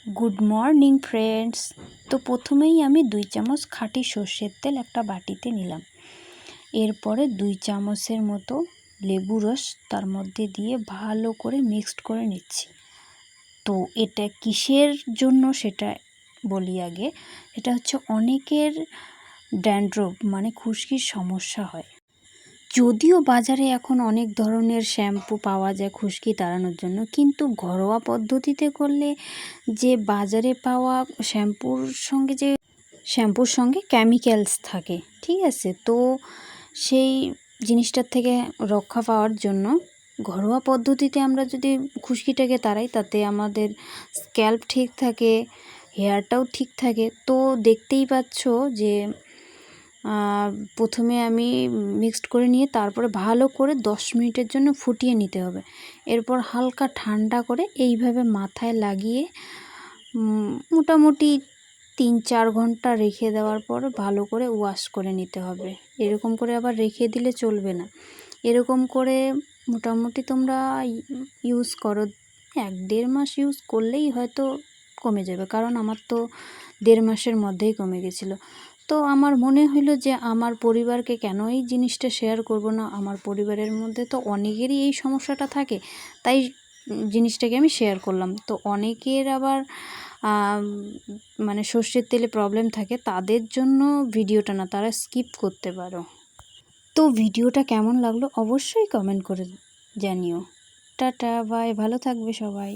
Good morning friends. তো প্রথমেই আমি 2 চামচ খাঁটি সর্ষের তেল একটা বাটিতে নিলাম। এরপরে 2 চামচের মতো লেবু রস তার মধ্যে দিয়ে ভালো করে মিক্সড করে নিচ্ছি। তো এটা কিসের জন্য সেটা বলি আগে। এটা হচ্ছে অনেকের ড্যান্ড্রফ মানে খুশকির সমস্যা হয়। যদিও বাজারে এখন অনেক ধরনের শ্যাম্পু পাওয়া যায় খুশকি তাড়ানোর জন্য, কিন্তু ঘরোয়া পদ্ধতিতে করলে যে বাজারে পাওয়া শ্যাম্পুর সঙ্গে কেমিক্যালস থাকে, ঠিক আছে? তো সেই জিনিসটার থেকে রক্ষা পাওয়ার জন্য ঘরোয়া পদ্ধতিতে আমরা যদি খুশকিটাকে তাড়াই, তাতে আমাদের স্ক্যাল্প ঠিক থাকে, হেয়ারটাও ঠিক থাকে। তো দেখতেই পাচ্ছ যে প্রথমে আমি মিক্সড করে নিয়ে তারপরে ভালো করে 10 মিনিটের জন্য ফুটিয়ে নিতে হবে। এরপর হালকা ঠান্ডা করে এইভাবে মাথায় লাগিয়ে মোটামুটি 3-4 ঘন্টা রেখে দেওয়ার পর ভালো করে ওয়াশ করে নিতে হবে। এরকম করে আবার রেখে দিলে চলবে না। এরকম করে মোটামুটি তোমরা ইউজ করো, 1-1.5 মাস ইউজ করলেই হয়তো কমে যাবে। কারণ আমার তো 1.5 মাসের মধ্যেই কমে গেছিলো। তো আমার মনে হলো যে আমার পরিবারকে কেন এই জিনিসটা শেয়ার করব না। আমার পরিবারের মধ্যে তো অনেকেরই এই সমস্যাটা থাকে, তাই জিনিসটাকে আমি শেয়ার করলাম। তো অনেকের আবার মানে সর্ষের তেলে প্রবলেম থাকে, তাদের জন্য ভিডিওটা না, তারা স্কিপ করতে পারো। তো ভিডিওটা কেমন লাগলো অবশ্যই কমেন্ট করে জানিও। টাটা, বাই, ভালো থাকবে সবাই।